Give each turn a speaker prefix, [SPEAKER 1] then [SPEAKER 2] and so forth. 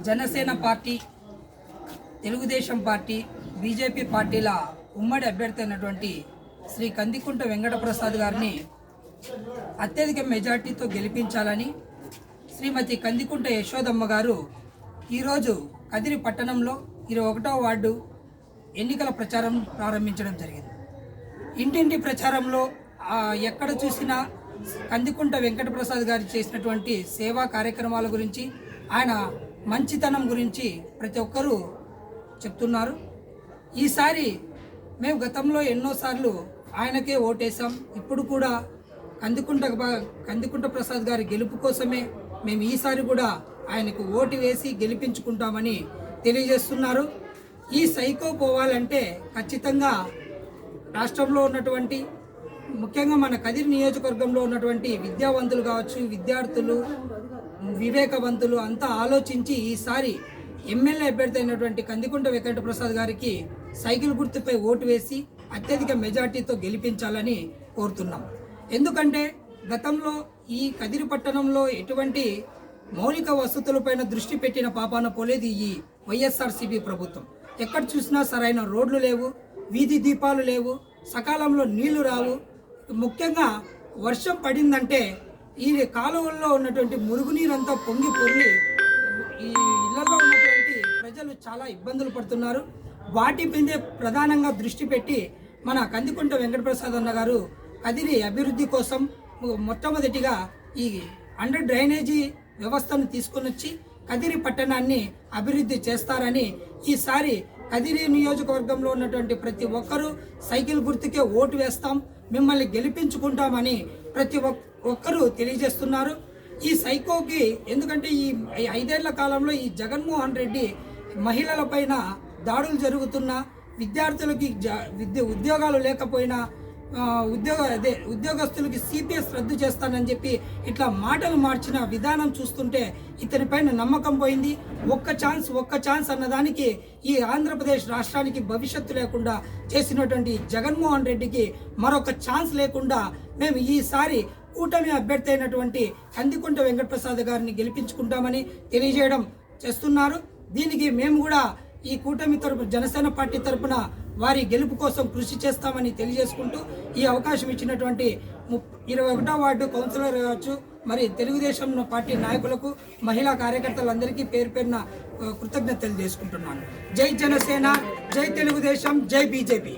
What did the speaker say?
[SPEAKER 1] Janasena party, Telugu Desam party, BJP పార్టీల ఉమ్మడి అభ్యర్థి అయినటువంటి శ్రీ కందికుంట వెంకటప్రసాద్ గారిని అత్యధిక మెజార్టీతో గెలిపించాలని శ్రీమతి కందికుంట యశోదమ్మ గారు ఈరోజు కదిరి పట్టణంలో 21వ వార్డు ఎన్నికల ప్రచారం ప్రారంభించడం జరిగింది. ఇంటింటి ప్రచారంలో ఎక్కడ చూసినా కందికుంట వెంకటప్రసాద్ గారు చేసినటువంటి సేవా కార్యక్రమాల గురించి, ఆయన మంచితనం గురించి ప్రతి ఒక్కరూ చెప్తున్నారు. ఈసారి మేము గతంలో ఎన్నోసార్లు ఆయనకే ఓటేసాం. ఇప్పుడు కూడా కందికుంట ప్రసాద్ గారి గెలుపు కోసమే మేము ఈసారి కూడా ఆయనకు ఓటు వేసి గెలిపించుకుంటామని తెలియజేస్తున్నారు. ఈ సైకో పోవాలంటే ఖచ్చితంగా రాష్ట్రంలో ఉన్నటువంటి, ముఖ్యంగా మన కదిరి నియోజకవర్గంలో ఉన్నటువంటి విద్యావంతులు కావచ్చు, విద్యార్థులు, వివేకవంతులు అంతా ఆలోచించి ఈసారి ఎమ్మెల్యే అభ్యర్థి అయినటువంటి కందికుంట వెంకటప్రసాద్ గారికి సైకిల్ గుర్తుపై ఓటు వేసి అత్యధిక మెజార్టీతో గెలిపించాలని కోరుతున్నాం. ఎందుకంటే గతంలో ఈ కదిరి పట్టణంలో ఎటువంటి మౌలిక వసతులపైన దృష్టి పెట్టిన పాపాన పోలేదు ఈ వైఎస్ఆర్సీపీ ప్రభుత్వం. ఎక్కడ చూసినా సరైన రోడ్లు లేవు, వీధి దీపాలు లేవు, సకాలంలో నీళ్లు రావు. ముఖ్యంగా వర్షం పడిందంటే ఈ కాలువల్లో ఉన్నటువంటి మురుగునీరంతా పొంగి పొర్లి ఈ ఇళ్లలో ఉన్నటువంటి ప్రజలు చాలా ఇబ్బందులు పడుతున్నారు. వాటి మీదే ప్రధానంగా దృష్టి పెట్టి మన కందికుంట వెంకటప్రసాద్ అన్న గారు కదిరి అభివృద్ధి కోసం మొట్టమొదటిగా ఈ అండర్ డ్రైనేజీ వ్యవస్థను తీసుకొని వచ్చి కదిరి పట్టణాన్ని అభివృద్ధి చేస్తారని, ఈసారి కదిరి నియోజకవర్గంలో ఉన్నటువంటి ప్రతి ఒక్కరూ సైకిల్ గుర్తుకే ఓటు వేస్తాం, మిమ్మల్ని గెలిపించుకుంటామని ప్రతి ఒక్కరూ తెలియజేస్తున్నారు. ఈ సైకోకి ఎందుకంటే ఈ 5 ఏళ్ల కాలంలో ఈ జగన్మోహన్ రెడ్డి మహిళల పైన దాడులు జరుగుతున్నా, విద్యార్థులకి ఉద్యోగాలు లేకపోయినా, ఉద్యోగస్తులకి సిపిఎస్ రద్దు చేస్తానని చెప్పి ఇట్లా మాటలు మార్చిన విధానం చూస్తుంటే ఇతనిపైన నమ్మకం పోయింది. ఒక్క ఛాన్స్ అన్నదానికి ఈ ఆంధ్రప్రదేశ్ రాష్ట్రానికి భవిష్యత్తు లేకుండా చేసినటువంటి జగన్మోహన్ రెడ్డికి మరొక ఛాన్స్ లేకుండా మేము ఈసారి కూటమి అభ్యర్థి అయినటువంటి కందికుంట వెంకటప్రసాద్ గారిని గెలిపించుకుంటామని తెలియజేయడం చేస్తున్నారు. దీనికి మేము కూడా ఈ కూటమి తరపున, జనసేన పార్టీ తరపున వారి గెలుపు కోసం కృషి చేస్తామని తెలియజేసుకుంటూ ఈ అవకాశం ఇచ్చినటువంటి 21వ వార్డు కౌన్సిలర్ కావచ్చు, మరి తెలుగుదేశం పార్టీ నాయకులకు, మహిళా కార్యకర్తలందరికీ పేరు పేరున కృతజ్ఞతలు చేసుకుంటున్నాను. జై జనసేన, జై తెలుగుదేశం, జై బీజేపీ.